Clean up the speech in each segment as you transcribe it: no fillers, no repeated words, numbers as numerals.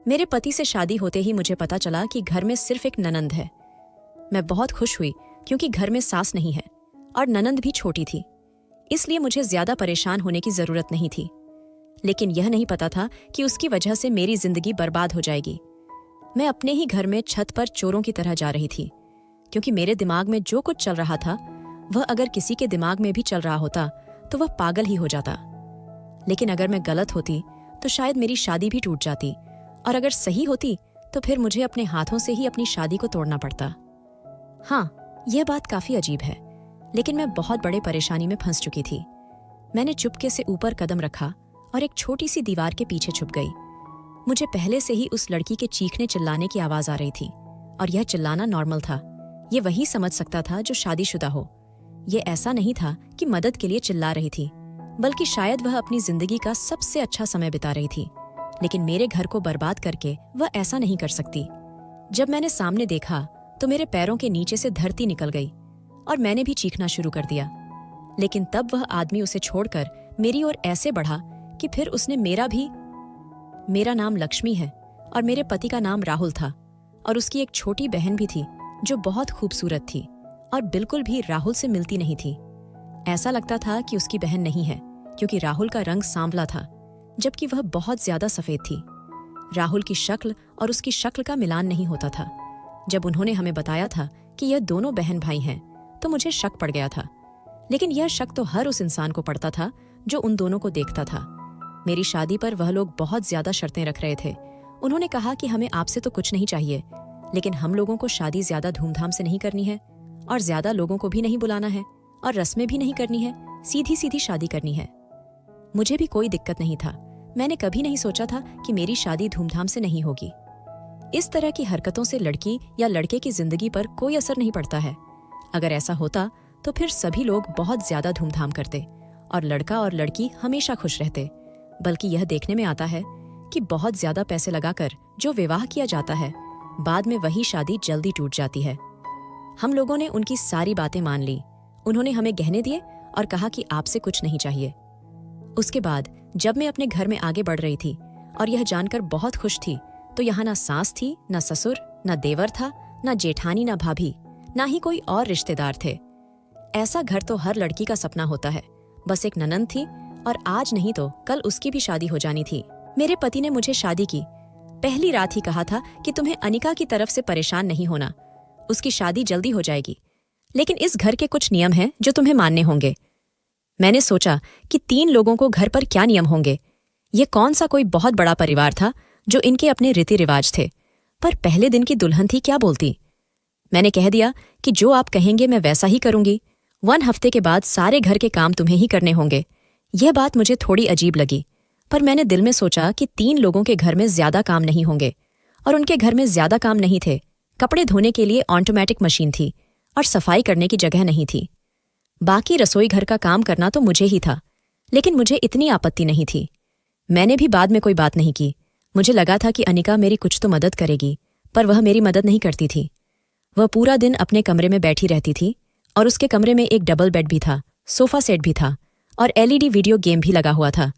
मेरे पति से शादी होते ही मुझे पता चला कि घर में सिर्फ एक ननंद है। मैं बहुत खुश हुई क्योंकि घर में सास नहीं है और ननंद भी छोटी थी, इसलिए मुझे ज्यादा परेशान होने की जरूरत नहीं थी। लेकिन यह नहीं पता था कि उसकी वजह से मेरी जिंदगी बर्बाद हो जाएगी। मैं अपने ही घर में छत पर चोरों की तरह जा रही थी, क्योंकि मेरे दिमाग में जो कुछ चल रहा था वह अगर किसी के दिमाग में भी चल रहा होता तो वह पागल ही हो जाता। लेकिन अगर मैं गलत होती तो शायद मेरी शादी भी टूट जाती, और अगर सही होती तो फिर मुझे अपने हाथों से ही अपनी शादी को तोड़ना पड़ता। हाँ, यह बात काफी अजीब है, लेकिन मैं बहुत बड़े परेशानी में फंस चुकी थी। मैंने चुपके से ऊपर कदम रखा और एक छोटी सी दीवार के पीछे छुप गई। मुझे पहले से ही उस लड़की के चीखने चिल्लाने की आवाज आ रही थी, और यह चिल्लाना नॉर्मल था। ये वही समझ सकता था जो शादीशुदा हो। ये ऐसा नहीं था कि मदद के लिए चिल्ला रही थी, बल्कि शायद वह अपनी जिंदगी का सबसे अच्छा समय बिता रही थी। लेकिन मेरे घर को बर्बाद करके वह ऐसा नहीं कर सकती। जब मैंने सामने देखा तो मेरे पैरों के नीचे से धरती निकल गई और मैंने भी चीखना शुरू कर दिया। लेकिन तब वह आदमी उसे छोड़कर मेरी ओर ऐसे बढ़ा कि फिर उसने मेरा नाम लक्ष्मी है और मेरे पति का नाम राहुल था, और उसकी एक छोटी बहन भी थी जो बहुत खूबसूरत थी और बिल्कुल भी राहुल से मिलती नहीं थी। ऐसा लगता था कि उसकी बहन नहीं है, क्योंकि राहुल का रंग सांवला था जबकि वह बहुत ज्यादा सफेद थी। राहुल की शक्ल और उसकी शक्ल का मिलान नहीं होता था। जब उन्होंने हमें बताया था कि यह दोनों बहन भाई हैं तो मुझे शक पड़ गया था। लेकिन यह शक तो हर उस इंसान को पड़ता था जो उन दोनों को देखता था। मेरी शादी पर वह लोग बहुत ज्यादा शर्तें रख रहे थे। उन्होंने कहा कि हमें आपसे तो कुछ नहीं चाहिए, लेकिन हम लोगों को शादी ज्यादा धूमधाम से नहीं करनी है और ज्यादा लोगों को भी नहीं बुलाना है और रस्में भी नहीं करनी है, सीधी सीधी शादी करनी है। मुझे भी कोई दिक्कत नहीं था। मैंने कभी नहीं सोचा था कि मेरी शादी धूमधाम से नहीं होगी। इस तरह की हरकतों से लड़की या लड़के की जिंदगी पर कोई असर नहीं पड़ता है। अगर ऐसा होता तो फिर सभी लोग बहुत ज्यादा धूमधाम करते और लड़का और लड़की हमेशा खुश रहते। बल्कि यह देखने में आता है कि बहुत ज्यादा पैसे लगाकर जो विवाह किया जाता है, बाद में वही शादी जल्दी टूट जाती है। हम लोगों ने उनकी सारी बातें मान ली। उन्होंने हमें गहने दिए और कहा कि आपसे कुछ नहीं चाहिए। उसके बाद जब मैं अपने घर में आगे बढ़ रही थी और यह जानकर बहुत खुश थी, तो यहाँ ना सास थी, ना ससुर, ना देवर था, ना जेठानी, ना भाभी, ना ही कोई और रिश्तेदार थे। ऐसा घर तो हर लड़की का सपना होता है। बस एक ननंद थी और आज नहीं तो कल उसकी भी शादी हो जानी थी। मेरे पति ने मुझे शादी की पहली रात ही कहा था कि तुम्हें अनिका की तरफ से परेशान नहीं होना, उसकी शादी जल्दी हो जाएगी, लेकिन इस घर के कुछ नियम हैं जो तुम्हें मानने होंगे। मैंने सोचा कि 3 लोगों को घर पर क्या नियम होंगे। ये कौन सा कोई बहुत बड़ा परिवार था जो इनके अपने रीति रिवाज थे। पर पहले दिन की दुल्हन थी, क्या बोलती। मैंने कह दिया कि जो आप कहेंगे मैं वैसा ही करूंगी। 1 हफ्ते के बाद सारे घर के काम तुम्हें ही करने होंगे। यह बात मुझे थोड़ी अजीब लगी, पर मैंने दिल में सोचा कि 3 लोगों के घर में ज्यादा काम नहीं होंगे, और उनके घर में ज्यादा काम नहीं थे। कपड़े धोने के लिए ऑटोमेटिक मशीन थी और सफाई करने की जगह नहीं थी। बाकी रसोई घर का काम करना तो मुझे ही था, लेकिन मुझे इतनी आपत्ति नहीं थी। मैंने भी बाद में कोई बात नहीं की। मुझे लगा था कि अनिका मेरी कुछ तो मदद करेगी, पर वह मेरी मदद नहीं करती थी। वह पूरा दिन अपने कमरे में बैठी रहती थी, और उसके कमरे में एक डबल बेड भी था, सोफा सेट भी था और LED वीडियो गेम भी लगा हुआ था।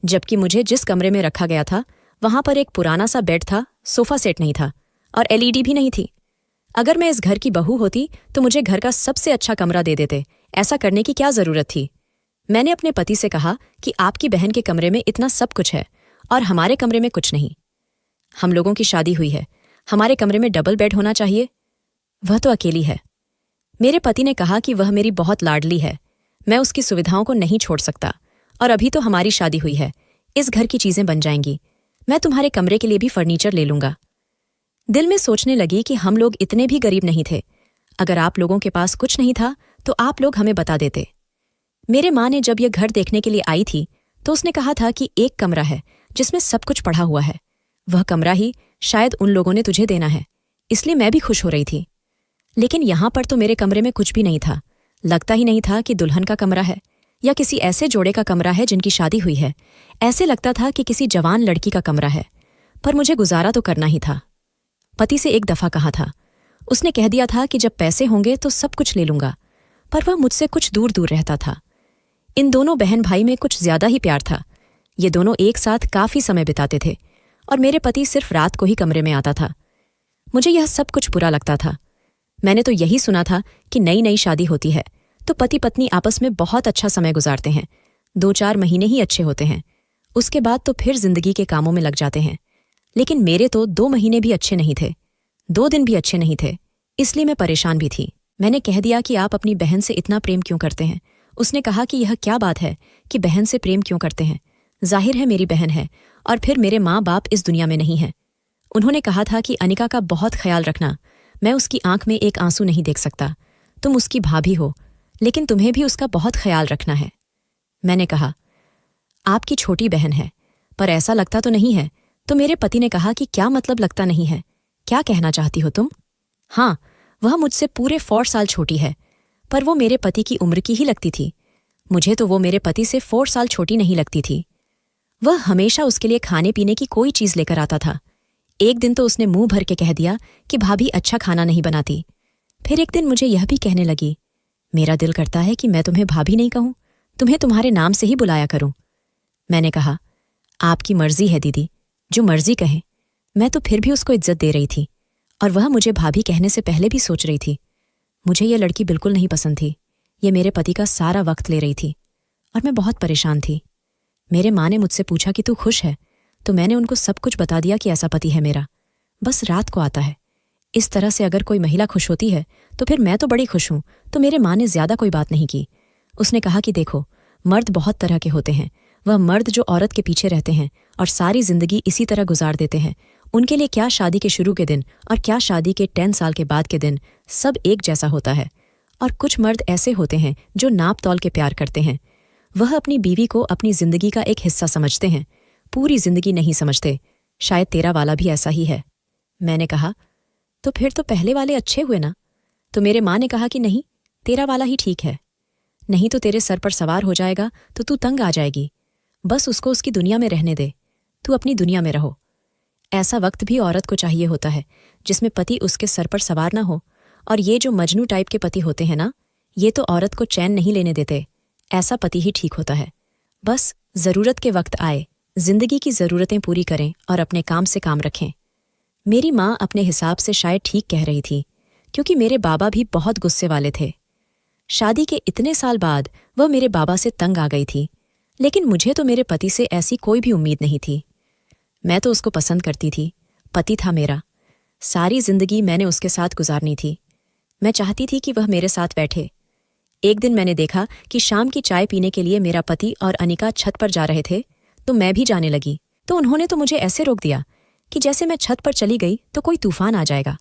जबकि मुझे जिस कमरे में रखा गया था वहां पर एक पुराना सा बेड था, सोफा सेट नहीं था और LED भी नहीं थी। अगर मैं इस घर की बहू होती तो मुझे घर का सबसे अच्छा कमरा दे देते। ऐसा करने की क्या जरूरत थी। मैंने अपने पति से कहा कि आपकी बहन के कमरे में इतना सब कुछ है और हमारे कमरे में कुछ नहीं। हम लोगों की शादी हुई है, हमारे कमरे में डबल बेड होना चाहिए। वह तो अकेली है। मेरे पति ने कहा कि वह मेरी बहुत लाडली है, मैं उसकी सुविधाओं को नहीं छोड़ सकता, और अभी तो हमारी शादी हुई है, इस घर की चीजें बन जाएंगी। मैं तुम्हारे कमरे के लिए भी फर्नीचर ले लूंगा। दिल में सोचने लगी कि हम लोग इतने भी गरीब नहीं थे। अगर आप लोगों के पास कुछ नहीं था तो आप लोग हमें बता देते। मेरे माँ ने जब यह घर देखने के लिए आई थी तो उसने कहा था कि एक कमरा है जिसमें सब कुछ पड़ा हुआ है। वह कमरा ही शायद उन लोगों ने तुझे देना है, इसलिए मैं भी खुश हो रही थी। लेकिन यहाँ पर तो मेरे कमरे में कुछ भी नहीं था। लगता ही नहीं था कि दुल्हन का कमरा है या किसी ऐसे जोड़े का कमरा है जिनकी शादी हुई है। ऐसे लगता था कि किसी जवान लड़की का कमरा है। पर मुझे गुजारा तो करना ही था। पति से एक दफा कहा था, उसने कह दिया था कि जब पैसे होंगे तो सब कुछ ले लूंगा, पर वह मुझसे कुछ दूर दूर रहता था। इन दोनों बहन भाई में कुछ ज्यादा ही प्यार था। ये दोनों एक साथ काफी समय बिताते थे और मेरे पति सिर्फ रात को ही कमरे में आता था। मुझे यह सब कुछ बुरा लगता था। मैंने तो यही सुना था कि नई नई शादी होती है तो पति पत्नी आपस में बहुत अच्छा समय गुजारते हैं, 2-4 महीने ही अच्छे होते हैं, उसके बाद तो फिर जिंदगी के कामों में लग जाते हैं। लेकिन मेरे तो 2 महीने भी अच्छे नहीं थे, 2 दिन भी अच्छे नहीं थे, इसलिए मैं परेशान भी थी। मैंने कह दिया कि आप अपनी बहन से इतना प्रेम क्यों करते हैं। उसने कहा कि यह क्या बात है कि बहन से प्रेम क्यों करते हैं, जाहिर है मेरी बहन है और फिर मेरे माँ बाप इस दुनिया में नहीं हैं। उन्होंने कहा था कि अनिका का बहुत ख्याल रखना, मैं उसकी आंख में एक आंसू नहीं देख सकता, तुम उसकी भाभी हो, लेकिन तुम्हें भी उसका बहुत ख्याल रखना है। मैंने कहा, आपकी छोटी बहन है, पर ऐसा लगता तो नहीं है। तो मेरे पति ने कहा कि क्या मतलब लगता नहीं है, क्या कहना चाहती हो तुम? हाँ, वह मुझसे पूरे 4 साल छोटी है, पर वो मेरे पति की उम्र की ही लगती थी। मुझे तो वो मेरे पति से 4 साल छोटी नहीं लगती थी। वह हमेशा उसके लिए खाने पीने की कोई चीज लेकर आता था। एक दिन तो उसने मुंह भर के कह दिया कि भाभी अच्छा खाना नहीं बनाती। फिर एक दिन मुझे यह भी कहने लगी, मेरा दिल करता है कि मैं तुम्हें भाभी नहीं कहूं, तुम्हें तुम्हारे नाम से ही बुलाया करूं। मैंने कहा, आपकी मर्जी है दीदी, जो मर्जी कहें। मैं तो फिर भी उसको इज्जत दे रही थी और वह मुझे भाभी कहने से पहले भी सोच रही थी। मुझे ये लड़की बिल्कुल नहीं पसंद थी, ये मेरे पति का सारा वक्त ले रही थी और मैं बहुत परेशान थी। मेरे माँ ने मुझसे पूछा कि तू खुश है, तो मैंने उनको सब कुछ बता दिया कि ऐसा पति है मेरा, बस रात को आता है। इस तरह से अगर कोई महिला खुश होती है तो फिर मैं तो बड़ी खुश हूं। तो मेरे माँ ने ज्यादा कोई बात नहीं की। उसने कहा कि देखो, मर्द बहुत तरह के होते हैं, वह मर्द जो औरत के पीछे रहते हैं और सारी जिंदगी इसी तरह गुजार देते हैं, उनके लिए क्या शादी के शुरू के दिन और क्या शादी के 10 साल के बाद के दिन, सब एक जैसा होता है। और कुछ मर्द ऐसे होते हैं जो नाप तौल के प्यार करते हैं। वह अपनी बीवी को अपनी जिंदगी का एक हिस्सा समझते हैं, पूरी जिंदगी नहीं समझते। शायद तेरा वाला भी ऐसा ही है। मैंने कहा, तो फिर तो पहले वाले अच्छे हुए ना? तो मेरे माँ ने कहा कि नहीं, तेरा वाला ही ठीक है। नहीं तो तेरे सर पर सवार हो जाएगा तो तू तंग आ जाएगी। बस उसको उसकी दुनिया में रहने दे, तू अपनी दुनिया में रहो। ऐसा वक्त भी औरत को चाहिए होता है जिसमें पति उसके सर पर सवार ना हो। और ये जो मजनू टाइप के पति होते हैं ना, ये तो औरत को चैन नहीं लेने देते। ऐसा पति ही ठीक होता है। बस जरूरत के वक्त आए, जिंदगी की जरूरतें पूरी करें और अपने काम से काम रखें। मेरी माँ अपने हिसाब से शायद ठीक कह रही थी, क्योंकि मेरे बाबा भी बहुत गुस्से वाले थे। शादी के इतने साल बाद वह मेरे बाबा से तंग आ गई थी, लेकिन मुझे तो मेरे पति से ऐसी कोई भी उम्मीद नहीं थी। मैं तो उसको पसंद करती थी, पति था मेरा। सारी जिंदगी मैंने उसके साथ गुजारनी थी। मैं चाहती थी कि वह मेरे साथ बैठे। एक दिन मैंने देखा कि शाम की चाय पीने के लिए मेरा पति और अनिका छत पर जा रहे थे, तो मैं भी जाने लगी। तो उन्होंने तो मुझे ऐसे रोक दिया कि जैसे मैं छत पर चली गई तो कोई तूफान आ जाएगा।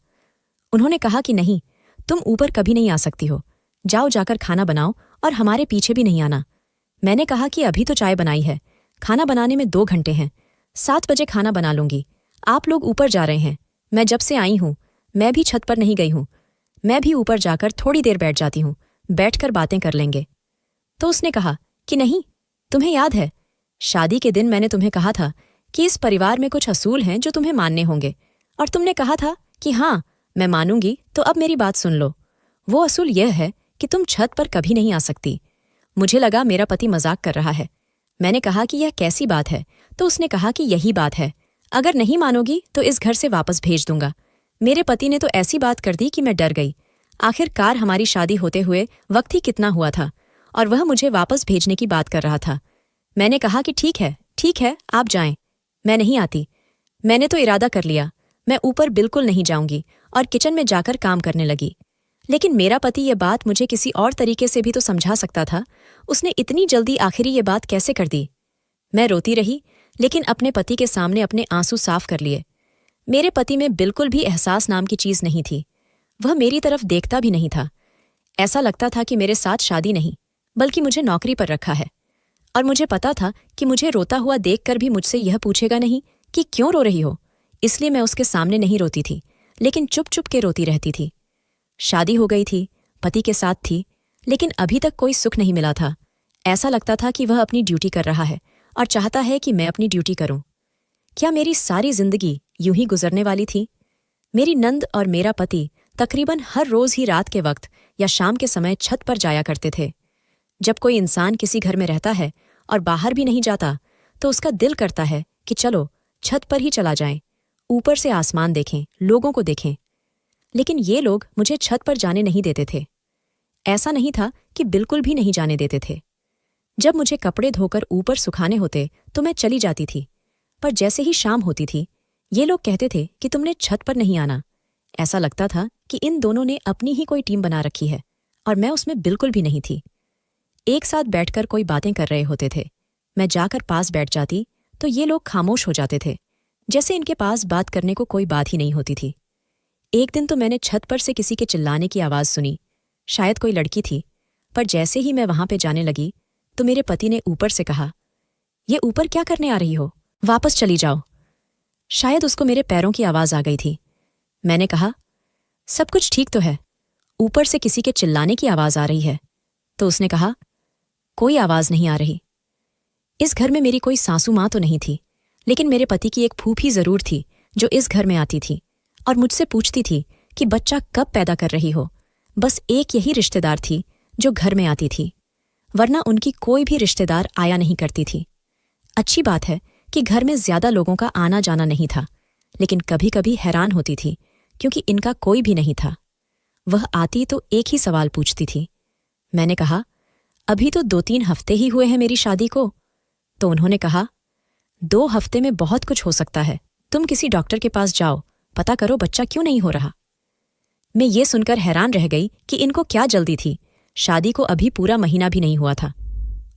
उन्होंने कहा कि नहीं, तुम ऊपर कभी नहीं आ सकती हो, जाओ जाकर खाना बनाओ और हमारे पीछे भी नहीं आना। मैंने कहा कि अभी तो चाय बनाई है, खाना बनाने में 2 घंटे हैं, 7 बजे खाना बना लूंगी। आप लोग ऊपर जा रहे हैं, मैं जब से आई हूं मैं भी छत पर नहीं गई हूं। मैं भी ऊपर जाकर थोड़ी देर बैठ जाती हूं, बैठकर बातें कर लेंगे। तो उसने कहा कि नहीं, तुम्हें याद है शादी के दिन मैंने तुम्हें कहा था कि इस परिवार में कुछ असूल हैं जो तुम्हें मानने होंगे, और तुमने कहा था कि हाँ मैं मानूंगी। तो अब मेरी बात सुन लो। वो असूल यह है कि तुम छत पर कभी नहीं आ सकती। मुझे लगा मेरा पति मजाक कर रहा है। मैंने कहा कि यह कैसी बात है? तो उसने कहा कि यही बात है, अगर नहीं मानोगी तो इस घर से वापस भेज दूंगा। मेरे पति ने तो ऐसी बात कर दी कि मैं डर गई। आखिरकार हमारी शादी होते हुए वक्त ही कितना हुआ था और वह मुझे वापस भेजने की बात कर रहा था। मैंने कहा कि ठीक है, आप जाएं, मैं नहीं आती। मैंने तो इरादा कर लिया, मैं ऊपर बिल्कुल नहीं जाऊंगी और किचन में जाकर काम करने लगी। लेकिन मेरा पति ये बात मुझे किसी और तरीके से भी तो समझा सकता था। उसने इतनी जल्दी आखिरी ये बात कैसे कर दी? मैं रोती रही, लेकिन अपने पति के सामने अपने आंसू साफ कर लिए। मेरे पति में बिल्कुल भी एहसास नाम की चीज नहीं थी। वह मेरी तरफ देखता भी नहीं था। ऐसा लगता था कि मेरे साथ शादी नहीं, बल्कि मुझे नौकरी पर रखा है। और मुझे पता था कि मुझे रोता हुआ देखकर भी मुझसे यह पूछेगा नहीं कि क्यों रो रही हो। इसलिए मैं उसके सामने नहीं रोती थी, लेकिन चुप चुप के रोती रहती थी। शादी हो गई थी, पति के साथ थी, लेकिन अभी तक कोई सुख नहीं मिला था। ऐसा लगता था कि वह अपनी ड्यूटी कर रहा है और चाहता है कि मैं अपनी ड्यूटी करूं। क्या मेरी सारी जिंदगी यूं ही गुजरने वाली थी? मेरी नंद और मेरा पति तकरीबन हर रोज ही रात के वक्त या शाम के समय छत पर जाया करते थे। जब कोई इंसान किसी घर में रहता है और बाहर भी नहीं जाता, तो उसका दिल करता है कि चलो छत पर ही चला जाएं, ऊपर से आसमान देखें, लोगों को देखें। लेकिन ये लोग मुझे छत पर जाने नहीं देते थे। ऐसा नहीं था कि बिल्कुल भी नहीं जाने देते थे। जब मुझे कपड़े धोकर ऊपर सुखाने होते तो मैं चली जाती थी, पर जैसे ही शाम होती थी ये लोग कहते थे कि तुमने छत पर नहीं आना। ऐसा लगता था कि इन दोनों ने अपनी ही कोई टीम बना रखी है और मैं उसमें बिल्कुल भी नहीं थी। एक साथ बैठकर कोई बातें कर रहे होते थे। मैं जाकर पास बैठ जाती तो ये लोग खामोश हो जाते थे, जैसे इनके पास बात करने को कोई बात ही नहीं होती थी। एक दिन तो मैंने छत पर से किसी के चिल्लाने की आवाज़ सुनी। शायद कोई लड़की थी, पर जैसे ही मैं वहां पे जाने लगी तो मेरे पति ने ऊपर से कहा, ये ऊपर क्या करने आ रही हो, वापस चली जाओ। शायद उसको मेरे पैरों की आवाज़ आ गई थी। मैंने कहा, सब कुछ ठीक तो है, ऊपर से किसी के चिल्लाने की आवाज़ आ रही है। तो उसने कहा, कोई आवाज़ नहीं आ रही। इस घर में मेरी कोई सासू माँ तो नहीं थी, लेकिन मेरे पति की एक फूफी ज़रूर थी जो इस घर में आती थी और मुझसे पूछती थी कि बच्चा कब पैदा कर रही हो। बस एक यही रिश्तेदार थी जो घर में आती थी, वरना उनकी कोई भी रिश्तेदार आया नहीं करती थी। अच्छी बात है कि घर में ज्यादा लोगों का आना जाना नहीं था, लेकिन कभी कभी हैरान होती थी क्योंकि इनका कोई भी नहीं था। वह आती तो एक ही सवाल पूछती थी। मैंने कहा, अभी तो 2-3 हफ्ते ही हुए हैं मेरी शादी को। तो उन्होंने कहा, 2 हफ्ते में बहुत कुछ हो सकता है, तुम किसी डॉक्टर के पास जाओ, पता करो बच्चा क्यों नहीं हो रहा। मैं ये सुनकर हैरान रह गई कि इनको क्या जल्दी थी, शादी को अभी पूरा महीना भी नहीं हुआ था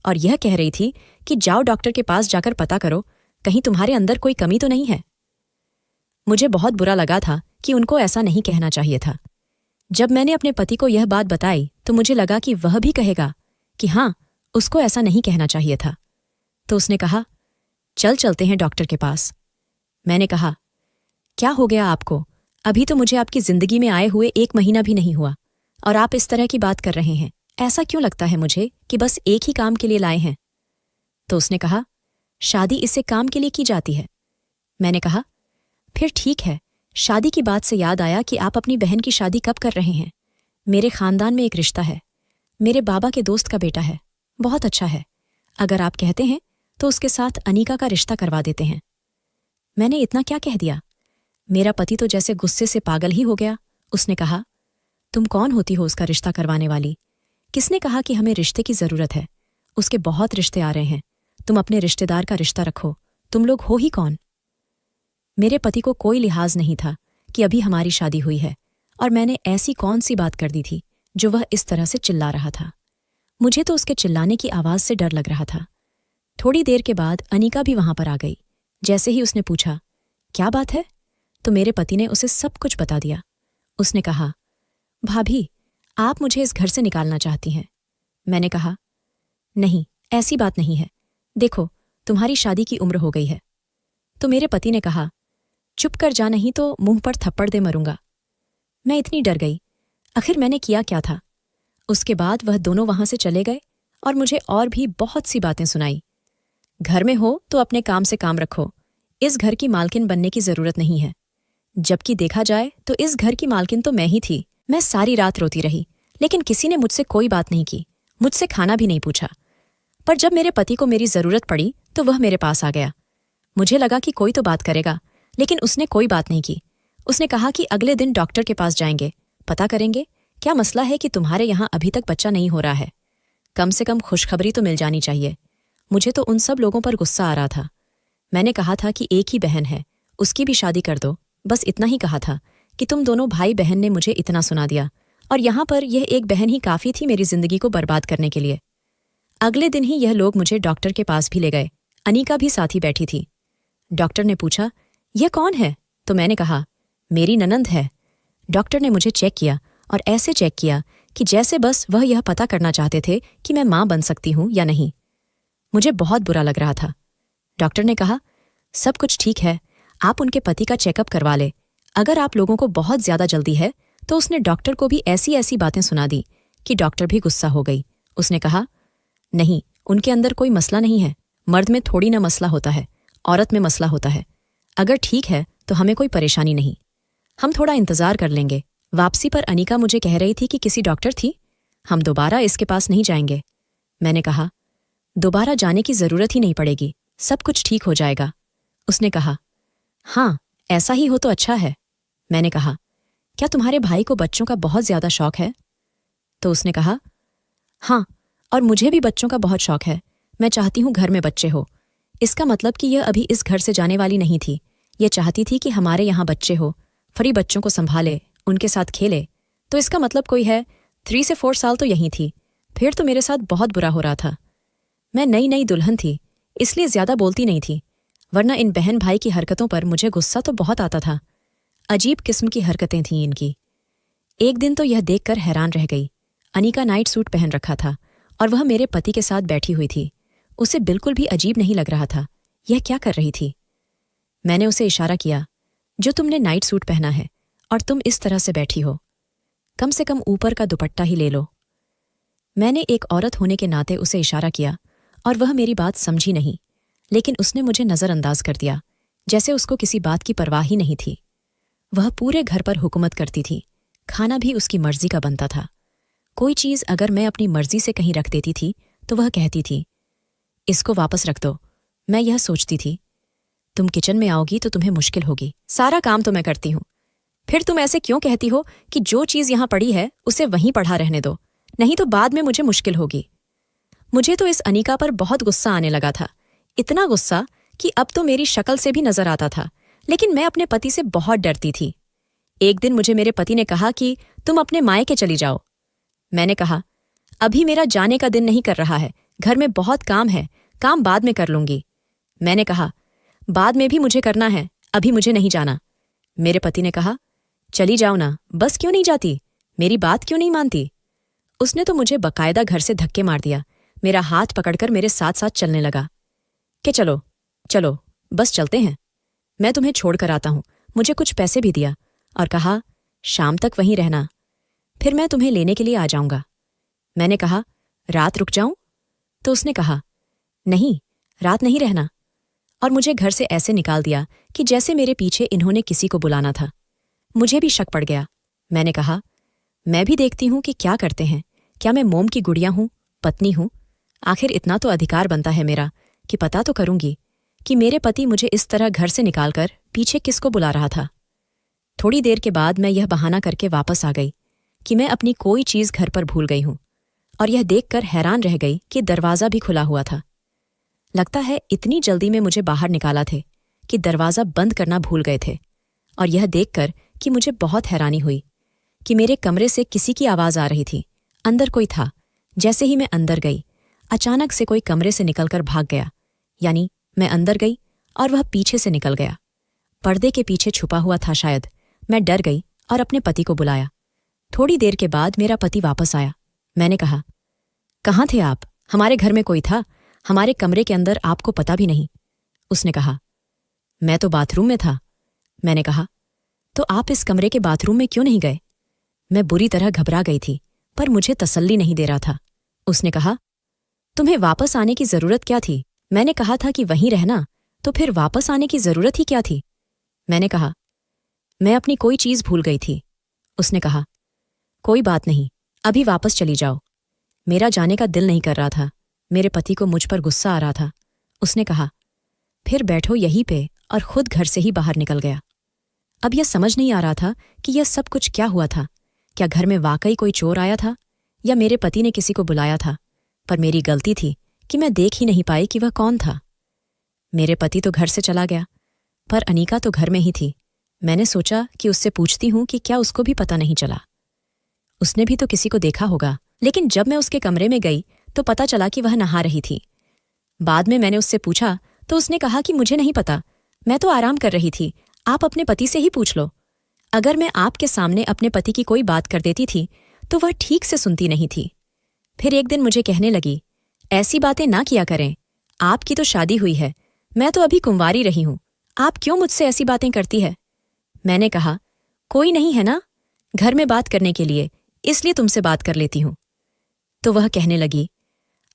और यह कह रही थी कि जाओ डॉक्टर के पास जाकर पता करो, कहीं तुम्हारे अंदर कोई कमी तो नहीं है। मुझे बहुत बुरा लगा था कि उनको ऐसा नहीं कहना चाहिए था। जब मैंने अपने पति को यह बात बताई तो मुझे लगा कि वह भी कहेगा कि हाँ, उसको ऐसा नहीं कहना चाहिए था। तो उसने कहा, चल चलते हैं डॉक्टर के पास। मैंने कहा, क्या हो गया आपको, अभी तो मुझे आपकी जिंदगी में आए हुए 1 महीना भी नहीं हुआ और आप इस तरह की बात कर रहे हैं। ऐसा क्यों लगता है मुझे कि बस एक ही काम के लिए लाए हैं। तो उसने कहा, शादी इससे काम के लिए की जाती है। मैंने कहा, फिर ठीक है। शादी की बात से याद आया कि आप अपनी बहन की शादी कब कर रहे हैं। मेरे खानदान में एक रिश्ता है, मेरे बाबा के दोस्त का बेटा है, बहुत अच्छा है। अगर आप कहते हैं तो उसके साथ अनीका का रिश्ता करवा देते हैं। मैंने इतना क्या कह दिया। मेरा पति तो जैसे गुस्से से पागल ही हो गया। उसने कहा, तुम कौन होती हो उसका रिश्ता करवाने वाली? किसने कहा कि हमें रिश्ते की जरूरत है? उसके बहुत रिश्ते आ रहे हैं, तुम अपने रिश्तेदार का रिश्ता रखो। तुम लोग हो ही कौन? मेरे पति को कोई लिहाज नहीं था कि अभी हमारी शादी हुई है और मैंने ऐसी कौन सी बात कर दी थी जो वह इस तरह से चिल्ला रहा था। मुझे तो उसके चिल्लाने की आवाज से डर लग रहा था। थोड़ी देर के बाद अनीका भी वहां पर आ गई। जैसे ही उसने पूछा, क्या बात है, तो मेरे पति ने उसे सब कुछ बता दिया। उसने कहा, भाभी, आप मुझे इस घर से निकालना चाहती हैं। मैंने कहा, नहीं, ऐसी बात नहीं है। देखो, तुम्हारी शादी की उम्र हो गई है। तो मेरे पति ने कहा, चुप कर जा, नहीं तो मुंह पर थप्पड़ दे मरूंगा। मैं इतनी डर गई। आखिर मैंने किया क्या था? उसके बाद वह दोनों वहां से चले गए और मुझे और भी बहुत सी बातें सुनाई। घर में हो तो अपने काम से काम रखो, इस घर की मालकिन बनने की जरूरत नहीं है। जबकि देखा जाए तो इस घर की मालकिन तो मैं ही थी। मैं सारी रात रोती रही, लेकिन किसी ने मुझसे कोई बात नहीं की, मुझसे खाना भी नहीं पूछा। पर जब मेरे पति को मेरी जरूरत पड़ी तो वह मेरे पास आ गया। मुझे लगा कि कोई तो बात करेगा, लेकिन उसने कोई बात नहीं की। उसने कहा कि अगले दिन डॉक्टर के पास जाएंगे, पता करेंगे क्या मसला है कि तुम्हारे यहाँ अभी तक बच्चा नहीं हो रहा है। कम से कम खुशखबरी तो मिल जानी चाहिए। मुझे तो उन सब लोगों पर गुस्सा आ रहा था। मैंने कहा था कि एक ही बहन है, उसकी भी शादी कर दो। बस इतना ही कहा था कि तुम दोनों भाई बहन ने मुझे इतना सुना दिया, और यहाँ पर यह एक बहन ही काफी थी मेरी जिंदगी को बर्बाद करने के लिए। अगले दिन ही यह लोग मुझे डॉक्टर के पास भी ले गए। अनीका भी साथ ही बैठी थी। डॉक्टर ने पूछा, यह कौन है? तो मैंने कहा, मेरी ननंद है। डॉक्टर ने मुझे चेक किया और ऐसे चेक किया कि जैसे बस वह यह पता करना चाहते थे कि मैं मां बन सकती हूं या नहीं। मुझे बहुत बुरा लग रहा था। डॉक्टर ने कहा, सब कुछ ठीक है, आप उनके पति का चेकअप करवा ले। अगर आप लोगों को बहुत ज्यादा जल्दी है। तो उसने डॉक्टर को भी ऐसी ऐसी बातें सुना दी कि डॉक्टर भी गुस्सा हो गई। उसने कहा, नहीं, उनके अंदर कोई मसला नहीं है। मर्द में थोड़ी ना मसला होता है, औरत में मसला होता है। अगर ठीक है तो हमें कोई परेशानी नहीं, हम थोड़ा इंतजार कर लेंगे। वापसी पर अनीका मुझे कह रही थी कि किसी डॉक्टर थी, हम दोबारा इसके पास नहीं जाएंगे। मैंने कहा, दोबारा जाने की जरूरत ही नहीं पड़ेगी, सब कुछ ठीक हो जाएगा। उसने कहा, हाँ, ऐसा ही हो तो अच्छा है। मैंने कहा, क्या तुम्हारे भाई को बच्चों का बहुत ज्यादा शौक है? तो उसने कहा, हाँ, और मुझे भी बच्चों का बहुत शौक है। मैं चाहती हूँ घर में बच्चे हो। इसका मतलब कि यह अभी इस घर से जाने वाली नहीं थी। यह चाहती थी कि हमारे यहाँ बच्चे हो, फरी बच्चों को संभाले, उनके साथ खेले। तो इसका मतलब कोई है 3 से 4 साल तो यहीं थी। फिर तो मेरे साथ बहुत बुरा हो रहा था। मैं नई नई दुल्हन थी, इसलिए ज्यादा बोलती नहीं थी, वरना इन बहन भाई की हरकतों पर मुझे गुस्सा तो बहुत आता था। अजीब किस्म की हरकतें थीं इनकी। एक दिन तो यह देखकर हैरान रह गई। अनिका नाइट सूट पहन रखा था और वह मेरे पति के साथ बैठी हुई थी। उसे बिल्कुल भी अजीब नहीं लग रहा था। यह क्या कर रही थी? मैंने उसे इशारा किया, जो तुमने नाइट सूट पहना है और तुम इस तरह से बैठी हो, कम से कम ऊपर का दुपट्टा ही ले लो। मैंने एक औरत होने के नाते उसे इशारा किया और वह मेरी बात समझी नहीं, लेकिन उसने मुझे नज़रअंदाज कर दिया, जैसे उसको किसी बात की परवाह ही नहीं थी। वह पूरे घर पर हुकूमत करती थी, खाना भी उसकी मर्जी का बनता था। कोई चीज़ अगर मैं अपनी मर्जी से कहीं रख देती थी तो वह कहती थी, इसको वापस रख दो। मैं यह सोचती थी, तुम किचन में आओगी तो तुम्हें मुश्किल होगी, सारा काम तो मैं करती हूँ। फिर तुम ऐसे क्यों कहती हो कि जो चीज़ यहाँ पड़ी है उसे वहीं पड़ा रहने दो, नहीं तो बाद में मुझे मुश्किल होगी। मुझे तो इस अनिका पर बहुत गुस्सा आने लगा था, इतना गुस्सा कि अब तो मेरी शक्ल से भी नजर आता था, लेकिन मैं अपने पति से बहुत डरती थी। एक दिन मुझे मेरे पति ने कहा कि तुम अपने मायके चली जाओ। मैंने कहा, अभी मेरा जाने का दिन नहीं कर रहा है, घर में बहुत काम है, काम बाद में कर लूंगी। मैंने कहा, बाद में भी मुझे करना है, अभी मुझे नहीं जाना। मेरे पति ने कहा, चली जाओ ना, बस क्यों नहीं जाती, मेरी बात क्यों नहीं मानती? उसने तो मुझे बकायदा घर से धक्के मार दिया, मेरा हाथ पकड़कर मेरे साथ साथ चलने लगा कि चलो चलो बस चलते हैं, मैं तुम्हें छोड़कर आता हूं। मुझे कुछ पैसे भी दिया और कहा, शाम तक वहीं रहना, फिर मैं तुम्हें लेने के लिए आ जाऊंगा। मैंने कहा, रात रुक जाऊं? तो उसने कहा, नहीं, रात नहीं रहना, और मुझे घर से ऐसे निकाल दिया कि जैसे मेरे पीछे इन्होंने किसी को बुलाना था। मुझे भी शक पड़ गया। मैंने कहा, मैं भी देखती हूं कि क्या करते हैं, क्या मैं मोम की गुड़िया हूं, पत्नी हूं? आखिर इतना तो अधिकार बनता है मेरा कि पता तो करूंगी कि मेरे पति मुझे इस तरह घर से निकालकर पीछे किसको बुला रहा था। थोड़ी देर के बाद मैं यह बहाना करके वापस आ गई कि मैं अपनी कोई चीज़ घर पर भूल गई हूं, और यह देखकर हैरान रह गई कि दरवाज़ा भी खुला हुआ था। लगता है इतनी जल्दी में मुझे बाहर निकाला थे कि दरवाज़ा बंद करना भूल गए थे। और यह देखकर कि मुझे बहुत हैरानी हुई कि मेरे कमरे से किसी की आवाज़ आ रही थी, अंदर कोई था। जैसे ही मैं अंदर गई, अचानक से कोई कमरे से निकलकर भाग गया, यानी मैं अंदर गई और वह पीछे से निकल गया। पर्दे के पीछे छुपा हुआ था शायद। मैं डर गई और अपने पति को बुलाया। थोड़ी देर के बाद मेरा पति वापस आया। मैंने कहा, कहाँ थे आप? हमारे घर में कोई था, हमारे कमरे के अंदर आपको पता भी नहीं। उसने कहा, मैं तो बाथरूम में था। मैंने कहा, तो आप इस कमरे के बाथरूम में क्यों नहीं गए? मैं बुरी तरह घबरा गई थी, पर मुझे तसल्ली नहीं दे रहा था। उसने कहा, तुम्हें वापस आने की जरूरत क्या थी? मैंने कहा था कि वहीं रहना, तो फिर वापस आने की जरूरत ही क्या थी? मैंने कहा, मैं अपनी कोई चीज भूल गई थी। उसने कहा, कोई बात नहीं, अभी वापस चली जाओ। मेरा जाने का दिल नहीं कर रहा था, मेरे पति को मुझ पर गुस्सा आ रहा था। उसने कहा, फिर बैठो यहीं पे, और खुद घर से ही बाहर निकल गया। अब यह समझ नहीं आ रहा था कि यह सब कुछ क्या हुआ था। क्या घर में वाकई कोई चोर आया था, या मेरे पति ने किसी को बुलाया था? पर मेरी गलती थी कि मैं देख ही नहीं पाई कि वह कौन था। मेरे पति तो घर से चला गया, पर अनीका तो घर में ही थी। मैंने सोचा कि उससे पूछती हूं कि क्या उसको भी पता नहीं चला। उसने भी तो किसी को देखा होगा, लेकिन जब मैं उसके कमरे में गई तो पता चला कि वह नहा रही थी। बाद में मैंने उससे पूछा तो उसने कहा कि मुझे नहीं पता, मैं तो आराम कर रही थी, आप अपने पति से ही पूछ लो। अगर मैं आपके सामने अपने पति की कोई बात कर देती थी तो वह ठीक से सुनती नहीं थी। फिर एक दिन मुझे कहने लगी, ऐसी बातें ना किया करें, आपकी तो शादी हुई है, मैं तो अभी कुंवारी रही हूं, आप क्यों मुझसे ऐसी बातें करती है? मैंने कहा, कोई नहीं है ना घर में बात करने के लिए, इसलिए तुमसे बात कर लेती हूं। तो वह कहने लगी,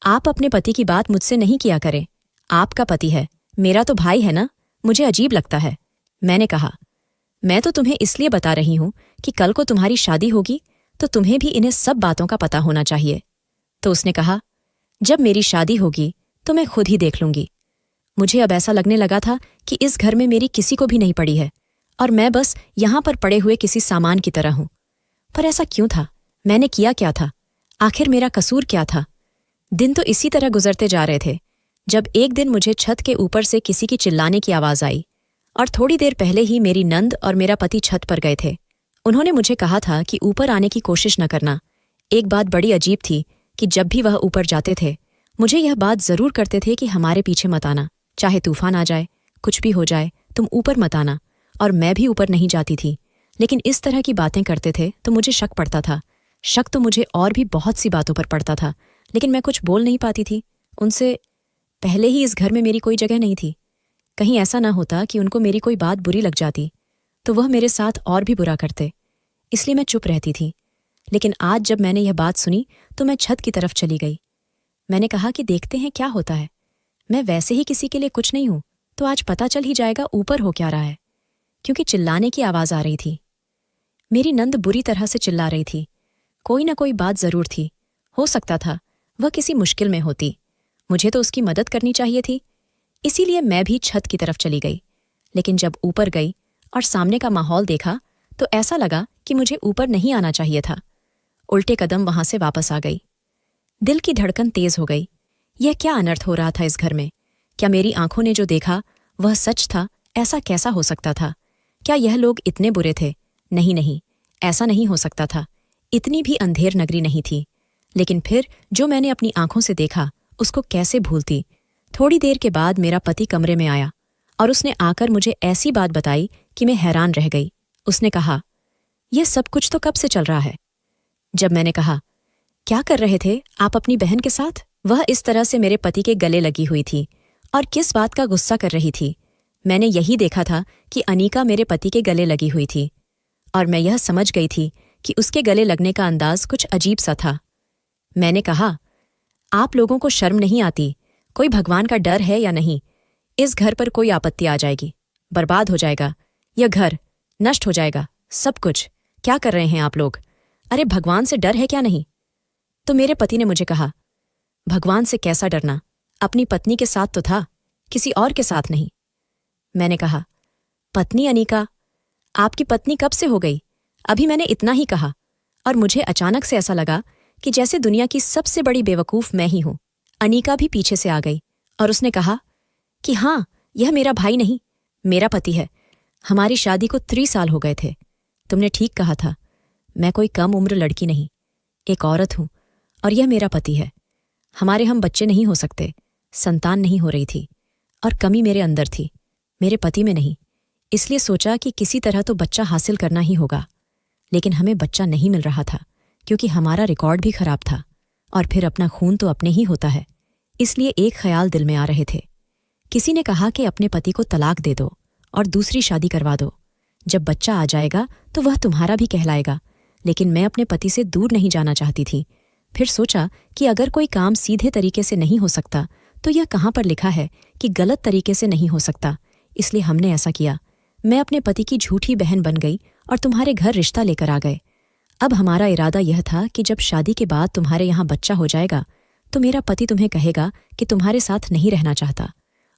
आप अपने पति की बात मुझसे नहीं किया करें, आपका पति है, मेरा तो भाई है ना, मुझे अजीब लगता है। मैंने कहा, मैं तो तुम्हें इसलिए बता रही हूं कि कल को तुम्हारी शादी होगी तो तुम्हें भी इन्हें सब बातों का पता होना चाहिए। तो उसने कहा, जब मेरी शादी होगी तो मैं खुद ही देख लूंगी। मुझे अब ऐसा लगने लगा था कि इस घर में मेरी किसी को भी नहीं पड़ी है और मैं बस यहाँ पर पड़े हुए किसी सामान की तरह हूं। पर ऐसा क्यों था? मैंने किया क्या था? आखिर मेरा कसूर क्या था? दिन तो इसी तरह गुजरते जा रहे थे जब एक दिन मुझे छत के ऊपर से किसी की चिल्लाने की आवाज आई और थोड़ी देर पहले ही मेरी नंद और मेरा पति छत पर गए थे। उन्होंने मुझे कहा था कि ऊपर आने की कोशिश न करना। एक बात बड़ी अजीब थी कि जब भी वह ऊपर जाते थे मुझे यह बात जरूर करते थे कि हमारे पीछे मत आना, चाहे तूफान आ जाए, कुछ भी हो जाए, तुम ऊपर मत आना। और मैं भी ऊपर नहीं जाती थी, लेकिन इस तरह की बातें करते थे तो मुझे शक पड़ता था। शक तो मुझे और भी बहुत सी बातों पर पड़ता था, लेकिन मैं कुछ बोल नहीं पाती थी। उनसे पहले ही इस घर में मेरी कोई जगह नहीं थी। कहीं ऐसा ना होता कि उनको मेरी कोई बात बुरी लग जाती तो वह मेरे साथ और भी बुरा करते, इसलिए मैं चुप रहती थी। लेकिन आज जब मैंने यह बात सुनी तो मैं छत की तरफ चली गई। मैंने कहा कि देखते हैं क्या होता है। मैं वैसे ही किसी के लिए कुछ नहीं हूं, तो आज पता चल ही जाएगा ऊपर हो क्या रहा है। क्योंकि चिल्लाने की आवाज आ रही थी। मेरी नंद बुरी तरह से चिल्ला रही थी। कोई ना कोई बात जरूर थी। हो सकता था वह किसी मुश्किल में होती। मुझे तो उसकी मदद करनी चाहिए थी, इसीलिए मैं भी छत की तरफ चली गई। लेकिन जब ऊपर गई और सामने का माहौल देखा तो ऐसा लगा कि मुझे ऊपर नहीं आना चाहिए था। उल्टे कदम वहां से वापस आ गई। दिल की धड़कन तेज हो गई। यह क्या अनर्थ हो रहा था इस घर में? क्या मेरी आंखों ने जो देखा वह सच था? ऐसा कैसा हो सकता था? क्या यह लोग इतने बुरे थे? नहीं नहीं, ऐसा नहीं हो सकता था। इतनी भी अंधेर नगरी नहीं थी। लेकिन फिर जो मैंने अपनी आंखों से देखा उसको कैसे भूलती। थोड़ी देर के बाद मेरा पति कमरे में आया और उसने आकर मुझे ऐसी बात बताई कि मैं हैरान रह गई। उसने कहा, यह सब कुछ तो कब से चल रहा है? जब मैंने कहा, क्या कर रहे थे आप अपनी बहन के साथ? वह इस तरह से मेरे पति के गले लगी हुई थी और किस बात का गुस्सा कर रही थी। मैंने यही देखा था कि अनीका मेरे पति के गले लगी हुई थी और मैं यह समझ गई थी कि उसके गले लगने का अंदाज कुछ अजीब सा था। मैंने कहा, आप लोगों को शर्म नहीं आती? कोई भगवान का डर है या नहीं? इस घर पर कोई आपत्ति आ जाएगी, बर्बाद हो जाएगा, यह घर नष्ट हो जाएगा, सब कुछ। क्या कर रहे हैं आप लोग? अरे भगवान से डर है क्या नहीं? तो मेरे पति ने मुझे कहा, भगवान से कैसा डरना? अपनी पत्नी के साथ तो था, किसी और के साथ नहीं। मैंने कहा, पत्नी अनीका? आपकी पत्नी कब से हो गई? अभी मैंने इतना ही कहा और मुझे अचानक से ऐसा लगा कि जैसे दुनिया की सबसे बड़ी बेवकूफ मैं ही हूं। अनीका भी पीछे से आ गई और उसने कहा कि हाँ, यह मेरा भाई नहीं, मेरा पति है। हमारी शादी को 3 साल हो गए थे। तुमने ठीक कहा था, मैं कोई कम उम्र लड़की नहीं, एक औरत हूं और यह मेरा पति है। हमारे हम बच्चे नहीं हो सकते, संतान नहीं हो रही थी और कमी मेरे अंदर थी, मेरे पति में नहीं। इसलिए सोचा कि किसी तरह तो बच्चा हासिल करना ही होगा। लेकिन हमें बच्चा नहीं मिल रहा था क्योंकि हमारा रिकॉर्ड भी खराब था और फिर अपना खून तो अपने ही होता है। इसलिए एक ख्याल दिल में आ रहे थे। किसी ने कहा कि अपने पति को तलाक दे दो और दूसरी शादी करवा दो। जब बच्चा आ जाएगा तो वह तुम्हारा भी कहलाएगा। लेकिन मैं अपने पति से दूर नहीं जाना चाहती थी। फिर सोचा कि अगर कोई काम सीधे तरीके से नहीं हो सकता तो यह कहाँ पर लिखा है कि गलत तरीके से नहीं हो सकता। इसलिए हमने ऐसा किया। मैं अपने पति की झूठी बहन बन गई और तुम्हारे घर रिश्ता लेकर आ गए। अब हमारा इरादा यह था कि जब शादी के बाद तुम्हारे यहाँ बच्चा हो जाएगा तो मेरा पति तुम्हें कहेगा कि तुम्हारे साथ नहीं रहना चाहता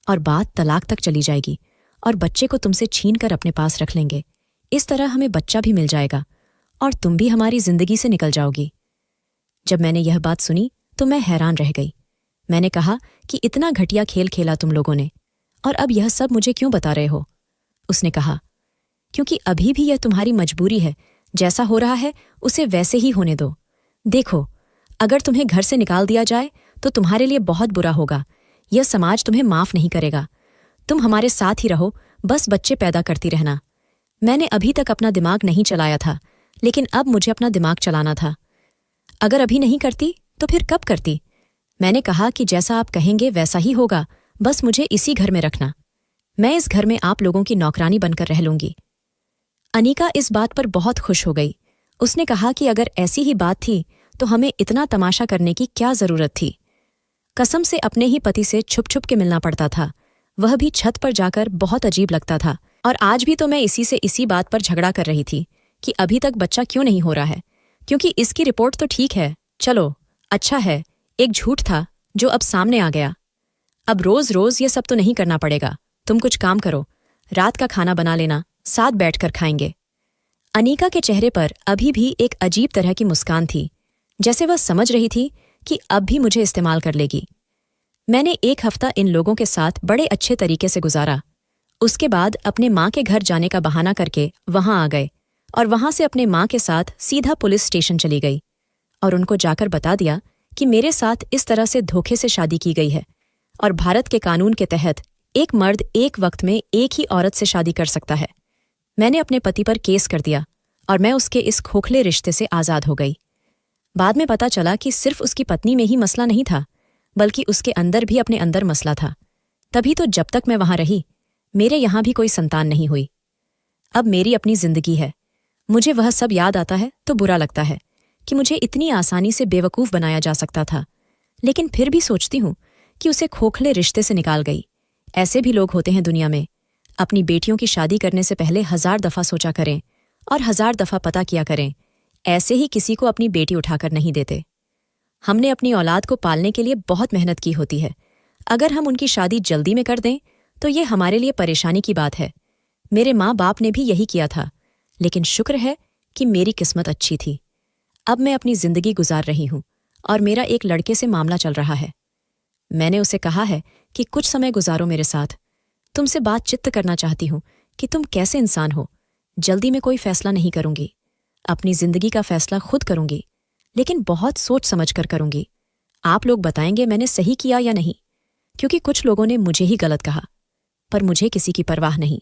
और बात तलाक तक चली जाएगी और बच्चे को तुमसे छीन कर अपने पास रख लेंगे। इस तरह हमें बच्चा भी मिल जाएगा और तुम भी हमारी जिंदगी से निकल जाओगी। जब मैंने यह बात सुनी तो मैं हैरान रह गई। मैंने कहा कि इतना घटिया खेल खेला तुम लोगों ने, और अब यह सब मुझे क्यों बता रहे हो? उसने कहा, क्योंकि अभी भी यह तुम्हारी मजबूरी है। जैसा हो रहा है उसे वैसे ही होने दो। देखो, अगर तुम्हें घर से निकाल दिया जाए तो तुम्हारे लिए बहुत बुरा होगा। यह समाज तुम्हें माफ नहीं करेगा। तुम हमारे साथ ही रहो, बस बच्चे पैदा करती रहना। मैंने अभी तक अपना दिमाग नहीं चलाया था, लेकिन अब मुझे अपना दिमाग चलाना था। अगर अभी नहीं करती तो फिर कब करती? मैंने कहा कि जैसा आप कहेंगे वैसा ही होगा, बस मुझे इसी घर में रखना। मैं इस घर में आप लोगों की नौकरानी बनकर रह लूंगी। अनीका इस बात पर बहुत खुश हो गई। उसने कहा कि अगर ऐसी ही बात थी तो हमें इतना तमाशा करने की क्या जरूरत थी। कसम से अपने ही पति से छुप छुप के मिलना पड़ता था, वह भी छत पर जाकर। बहुत अजीब लगता था। और आज भी तो मैं इसी से इसी बात पर झगड़ा कर रही थी कि अभी तक बच्चा क्यों नहीं हो रहा है, क्योंकि इसकी रिपोर्ट तो ठीक है। चलो, अच्छा है, एक झूठ था जो अब सामने आ गया। अब रोज रोज ये सब तो नहीं करना पड़ेगा। तुम कुछ काम करो, रात का खाना बना लेना, साथ बैठकर खाएंगे। अनीका के चेहरे पर अभी भी एक अजीब तरह की मुस्कान थी, जैसे वह समझ रही थी कि अब भी मुझे इस्तेमाल कर लेगी। मैंने 1 हफ्ता इन लोगों के साथ बड़े अच्छे तरीके से गुजारा। उसके बाद अपने माँ के घर जाने का बहाना करके वहां आ गए और वहां से अपने माँ के साथ सीधा पुलिस स्टेशन चली गई और उनको जाकर बता दिया कि मेरे साथ इस तरह से धोखे से शादी की गई है और भारत के कानून के तहत एक मर्द एक वक्त में एक ही औरत से शादी कर सकता है। मैंने अपने पति पर केस कर दिया और मैं उसके इस खोखले रिश्ते से आज़ाद हो गई। बाद में पता चला कि सिर्फ उसकी पत्नी में ही मसला नहीं था, बल्कि उसके अंदर भी अपने अंदर मसला था। तभी तो जब तक मैं वहां रही, मेरे यहां भी कोई संतान नहीं हुई। अब मेरी अपनी जिंदगी है। मुझे वह सब याद आता है तो बुरा लगता है कि मुझे इतनी आसानी से बेवकूफ़ बनाया जा सकता था, लेकिन फिर भी सोचती हूँ कि उसे खोखले रिश्ते से निकाल गई। ऐसे भी लोग होते हैं दुनिया में। अपनी बेटियों की शादी करने से पहले 1000 दफ़ा सोचा करें और 1000 दफ़ा पता किया करें। ऐसे ही किसी को अपनी बेटी उठाकर नहीं देते। हमने अपनी औलाद को पालने के लिए बहुत मेहनत की होती है। अगर हम उनकी शादी जल्दी में कर दें तो ये हमारे लिए परेशानी की बात है। मेरे माँ बाप ने भी यही किया था, लेकिन शुक्र है कि मेरी किस्मत अच्छी थी। अब मैं अपनी जिंदगी गुजार रही हूँ और मेरा एक लड़के से मामला चल रहा है। मैंने उसे कहा है कि कुछ समय गुजारो मेरे साथ। तुमसे बातचीत करना चाहती हूँ कि तुम कैसे इंसान हो। जल्दी में कोई फैसला नहीं करूंगी। अपनी जिंदगी का फैसला खुद करूंगी, लेकिन बहुत सोच समझ कर करूंगी। आप लोग बताएंगे मैंने सही किया या नहीं, क्योंकि कुछ लोगों ने मुझे ही गलत कहा, पर मुझे किसी की परवाह नहीं।